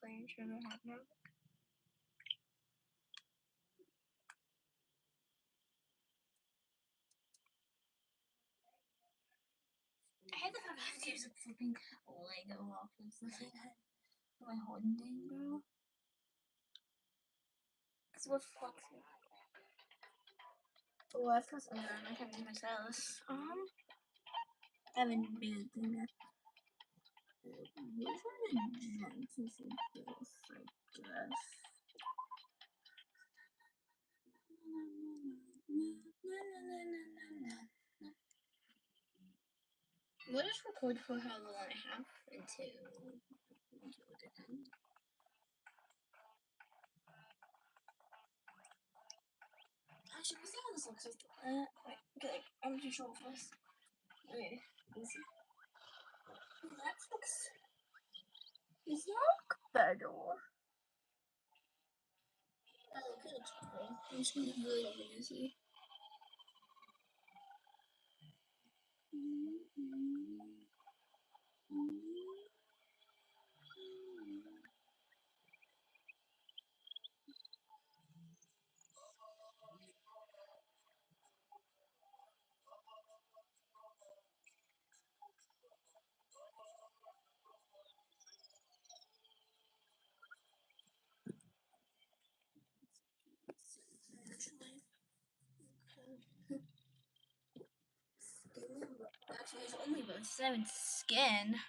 playing Sugar Hot. I hate the fact I have to use a flipping Lego off of the thing for my holding thing, bro. Because what fucks me? Oh, I've got some I can't do my stylus. I haven't been doing that. Which one of the joints is this, I guess? We'll just record for how long I have until we do it again. Actually, we'll see how this looks. Wait, okay, I'm too short for this. Okay, let's see. That looks. Does that look better? That looks kind of cool. I'm just gonna really easy. Actually, it's only about 7 skin.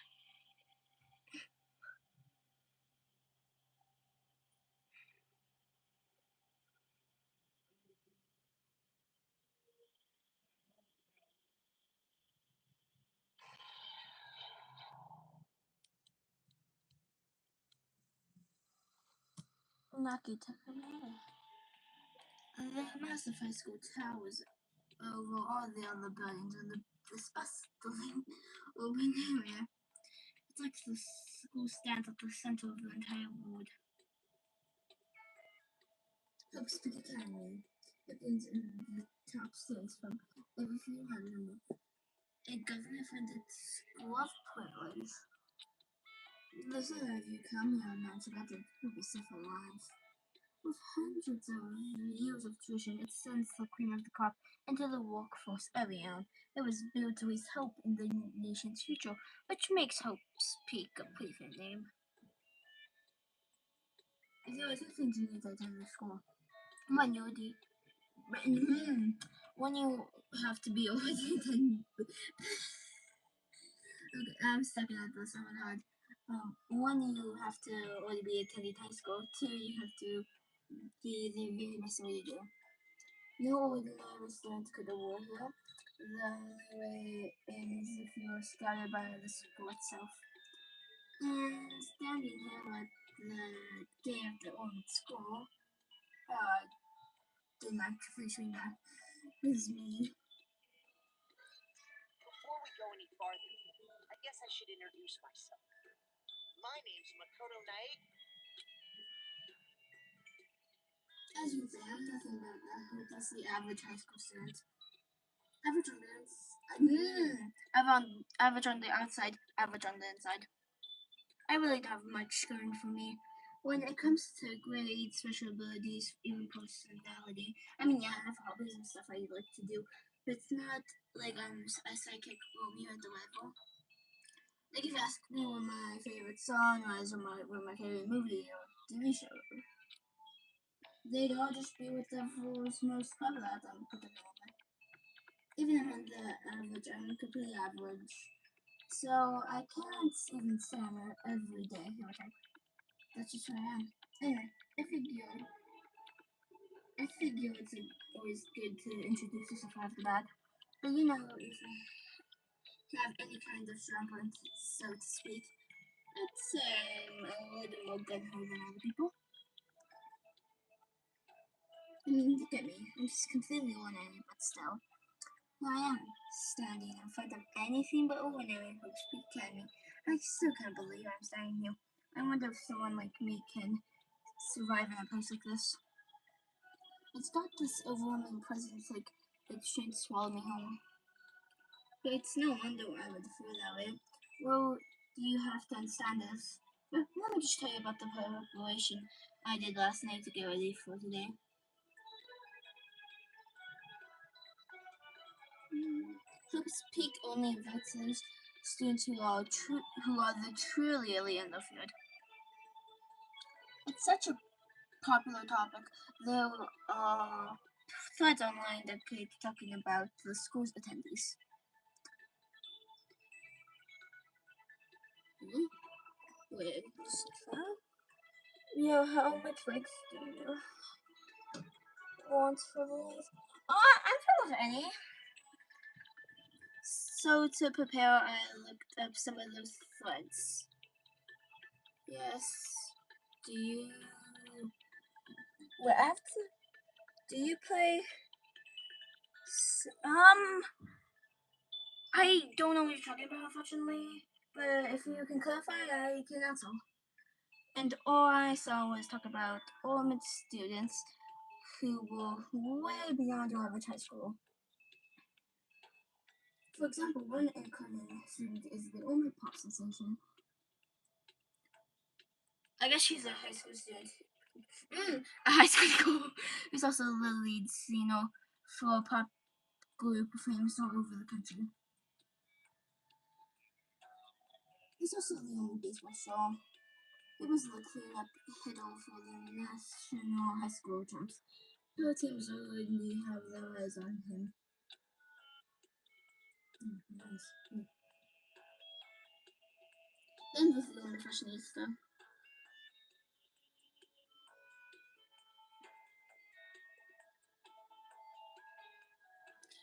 Lucky Takamata. The massive high school towers over all the other buildings and this bustling open area. It's like the school stands at the center of the entire world. Helps to academy. It brings in the top students from every few hundred. A governor funded school of privilege. The sooner you come here, not about it will be safe alive. With hundreds of years of tradition, it sends the cream of the crop into the workforce early on. It was built to raise hope in the nation's future, which makes Hope Peak a pretty fair name. There are two things you need to attend the school. One, when you have to be over 10. Okay, I'm stuck at this so hard. One, you have to already be attending high school. Two, you have to be the very best way to do. No ordinary student could award here. The only way is if you're scouted by the school itself. And standing here at the day of the old school, the microphone that is me. Before we go any farther, I guess I should introduce myself. My name's Makoto Nae. As you can see, I'm nothing about that. That's the average high school student. Average on the inside. Average on the outside, average on the inside. I really don't have much going for me. When it comes to grades, special abilities, even personality, I mean, yeah, I have hobbies and stuff I like to do, but it's not like I'm a psychic Romeo at the level. Like if you ask me what my favorite song is or what my favorite movie or TV show, they'd all just be whatever's most popular at them particular moment. Even if I'm the average, I'm completely average. So I can't even say I'm an everyday type. That's just who I am. Anyway, I figure it's always good to introduce yourself right off the bat. But you know, if you have any kind of strong point, so to speak, I'd say I'm a little more gun-ho than other people. I mean, look at me. I'm just completely ordinary, but still. Here I am, standing in front of anything but ordinary Hope Peak Academy. I still can't believe I'm standing here. I wonder if someone like me can survive in a place like this. It's got this overwhelming presence, like it's trying to swallow me whole. But it's no wonder I would feel that way. Well, you have to understand this. Let me just tell you about the preparation I did last night to get ready for today. Hoops Peak only invites those students who are the truly alien in the field. It's such a popular topic. There are threads online that keep talking about the school's attendees. Wait, yeah, how much breaks do you want for these? I'm fine with any. So to prepare, I looked up some of those threads. Yes. Do you? What? Do you play? I don't know what you're talking about, unfortunately. But if you can clarify, I can answer. And all I saw was talk about Ormond students who were way beyond your average high school. For example, one incoming student is the Ormond pop sensation. I guess she's a high school student. A high school girl who's also the lead singer for a pop group famous all over the country. He's also the only baseball star. It was the cleanup hitter for the National High School Champs. The teams already have their eyes on him. Nice. Then with the only fashionista.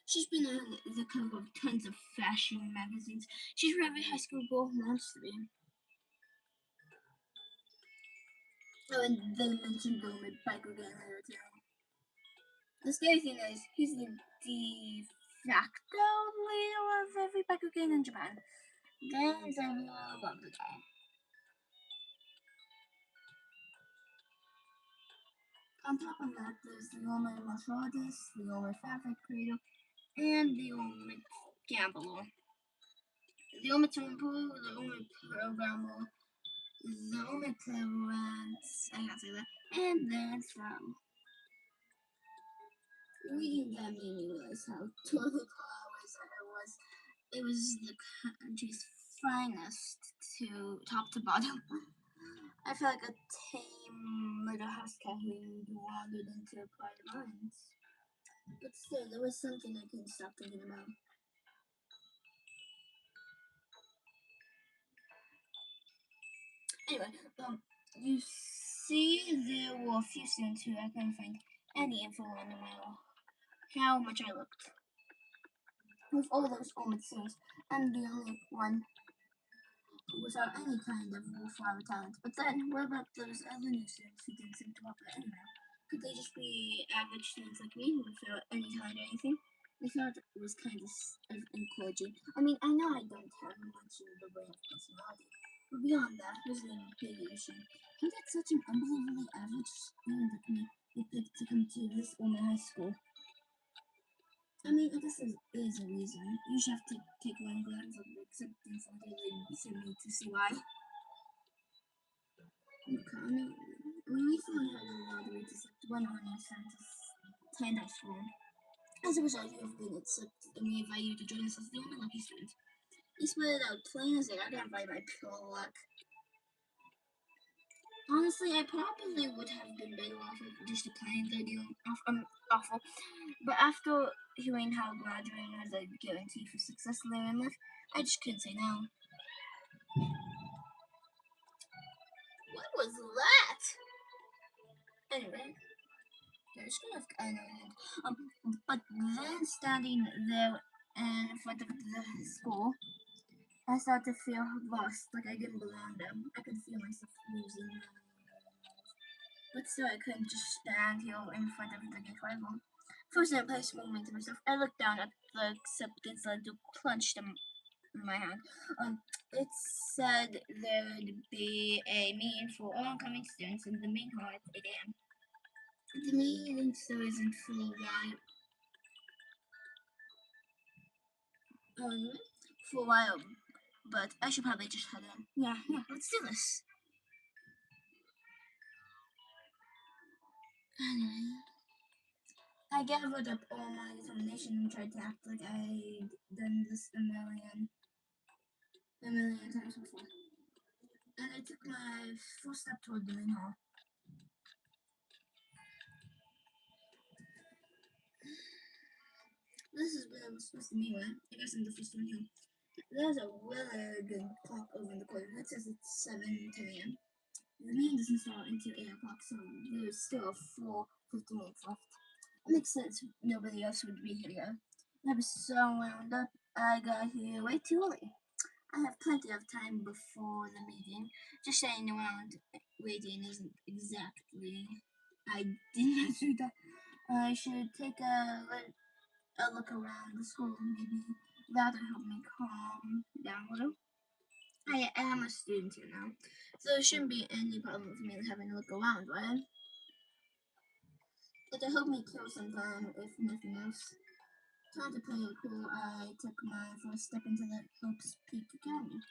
She's been on the cover of tons of fashion magazines. She's what every high school girl wants to be. Oh, and they mentioned Goldman biker gang later too. The scary thing is, he's the de facto leader of every biker gang in Japan. Gangs everywhere love the guy. On top of that, there's the ultimate martial artist, the ultimate fabric creator, and the ultimate gambler. The ultimate swimming pool, the ultimate programmer, the ultimate clearance, I can't say that, and then from. Reading that made me realize how totally flawless I was. It was the country's finest to top to bottom. I felt like a tame little house cat who wandered into quiet lines. But still, there was something I couldn't stop thinking about. Anyway, you see, there were a few students who I couldn't find any info on, no matter how much I looked. With all those Ormond students, and the only one without any kind of flower talent. But then, what about those other new students who didn't seem to pop it anywhere? Could they just be average students like me who without any talent or anything? I thought it was kind of encouraging. I mean, I know I don't have much in the way of personality, but beyond that, there's no big issue. How did such an unbelievably average student like me be picked to come to this woman high school? I mean, I guess there is a reason. You just have to take one glance at the acceptance and really for me to see why. Okay, I mean, we recently had a lottery to select one honor scientist to attend our school. As a result, you have been accepted and we invite you to join us as the only lucky student. You split it out plain as day. I got invited by pure luck. Honestly, I probably would have been better off if just declining the deal. Awful. But after hearing how graduating has a guarantee for success later in life, I just couldn't say no. What was that? Anyway, there's enough I know. But then standing there in front of the school, I started to feel lost, like I didn't belong there. I could feel myself losing my life. But still, I couldn't just stand here in front of the gate rival. First, I placed a moment to myself. I looked down at the acceptance letter clenched in my hand. It said there'd be a meeting for all incoming students in the main hall at 8 a.m. The meeting still isn't for a while. For a while, but I should probably just head in. Yeah, let's do this. Anyway, I gathered up all my determination and tried to act like I'd done this a million times before. And I took my first step toward the main hall. This is where I was supposed to be, right? I guess I'm the first one here. There's a really good clock over in the corner. It says it's 7:10 a.m. The meeting doesn't start until 8 o'clock, so there's still a full 15 minutes left. It makes sense nobody else would be here. I was so wound up, I got here way too early. I have plenty of time before the meeting. Just staying around waiting isn't exactly. I didn't do that. I should take a look around the school, maybe that'll help me calm down a little. I am a student here now, so there shouldn't be any problem for me having a look around, right? It'll help me kill some time if nothing else. Trying to play it cool, I took my first step into the Hope's Peak Academy.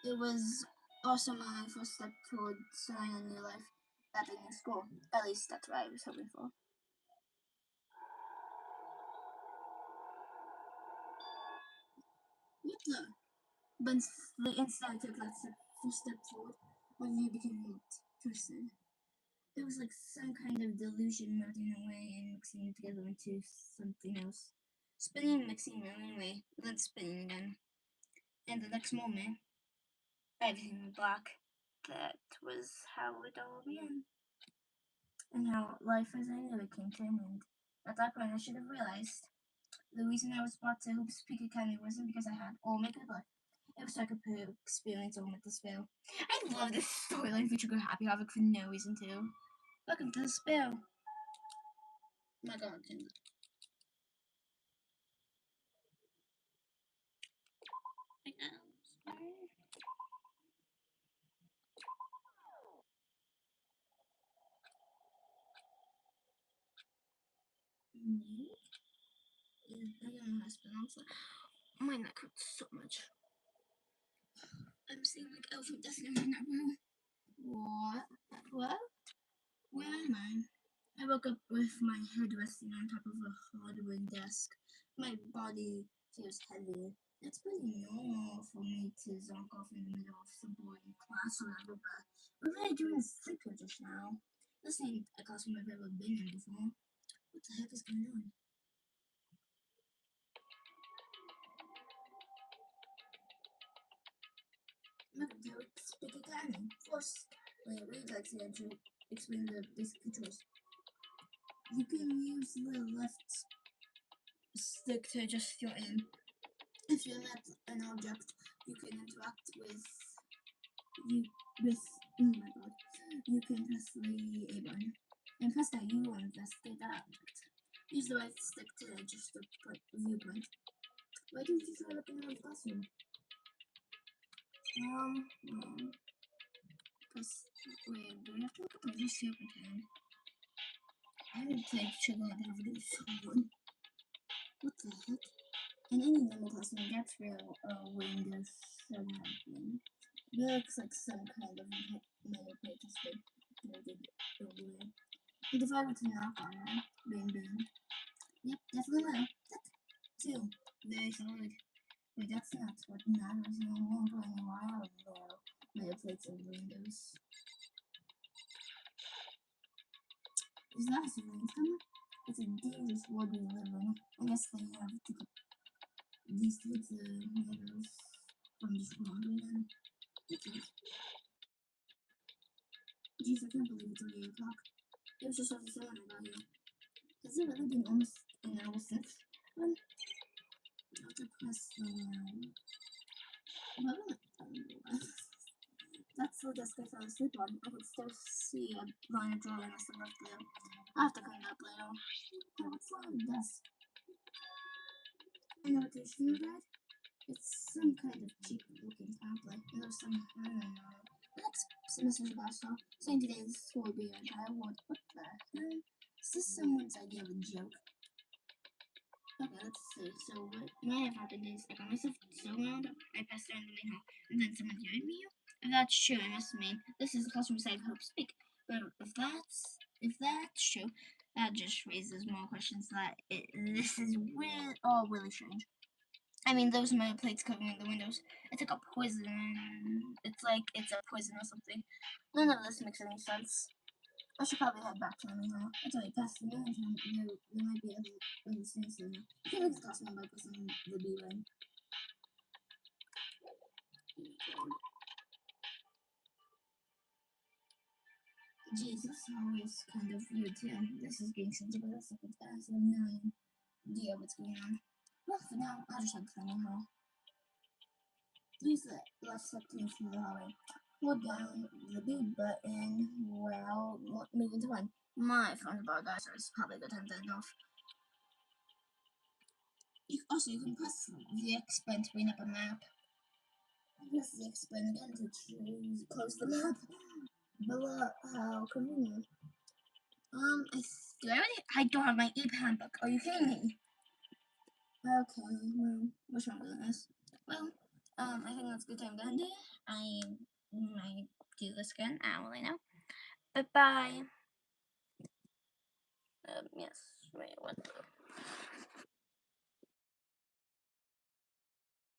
It was also my first step toward starting a new life at a new school. At least that's what I was hoping for. What the? But the instant I took that first step forward, my view became twisted. It was like some kind of delusion melting away and mixing together into something else. Spinning, mixing, melting away, then spinning again. And the next moment, everything was black. That was how it all began. And how life as I knew it came to an end. At that point, I should have realized the reason I was brought to Hoops Peak Academy wasn't because I had all my good luck. It was so I could experience all my despair. I love this storyline for Trigger Happy Havoc for no reason too. Welcome to the spell. My god, me? I don't know how to pronounce that. My neck hurts so much. I'm seeing like elephant death right now. What? What? Where am I? I woke up with my head resting on top of a hardwood desk. My body feels heavy. It's pretty normal for me to zonk off in the middle of some boring class or whatever, but what did I do in sleep here just now? This ain't a classroom I've ever been in before. What the heck is going on? Look, Derek, speak again. First, wait, like to explain the basic controls. You can use the left stick to adjust your aim. If you're not an object, you can interact you with oh my god. You can press the A button and press that U and investigate that object. Use the right stick to adjust the viewpoint. Why didn't you try looking around the classroom? Um, press wait, do we have to look at the super time? I would take sugar and have this one. What the heck? In any normal classroom, that's where Windows 7 happening. It looks like some kind of metal plate has been molded earlier. And if I were to knock on it, bing bing. Yep, definitely will. Two. Very solid. But that's not what matters. No one going wild though. Metal plates and windows. Is that a civilian coming? It's a dangerous world we live in. I guess they have to put these types of metals from this world then. Okay. Jeez, I can't believe it's already 8 o'clock. It was just after 7 I got here. Has it really been almost an hour since? Well, I have to press the that's the desk I fell asleep on. I could still see a line of drawing I still left there. I have to clean up later. Hey, what's on the desk? Annotation you read? It's some kind of cheap looking pamphlet. And there's some hand on it. Next semester's bachelor, saying today's school will be your entire world. What the hell? Is this someone's idea of a joke? Okay, let's see. So what might have happened is I got myself so wound up, I passed around the main hall, and then someone joined me. If that's true, I must mean this is the classroom side of Hope Speak. But if that's if that's true, that just raises more questions that this is really strange. I mean, those metal plates covering the windows. It's like a poison. It's like it's a poison or something. None of this makes any sense. I should probably head back to them now. It's already past the noon time. There might be other things there now. I think it's cost me by pressing the B button. Jesus, always kind of weird too. This is getting such a bit of second fast. I have no idea what's going on. Well, for now, I'll just head to the hall. Use the left step to move through the hallway. Hold down the B button while moving to one. My phone's about that, so it's probably a good time to end off. You can press the X button to bring up a map. Press the X button again to close the map. Below, how convenient. I don't have my e-pen book. Are you kidding me? Okay, well, what's wrong with this? Well, I think that's a good time to end it. I might do this again. I don't really know. But bye. Yes. Wait, what?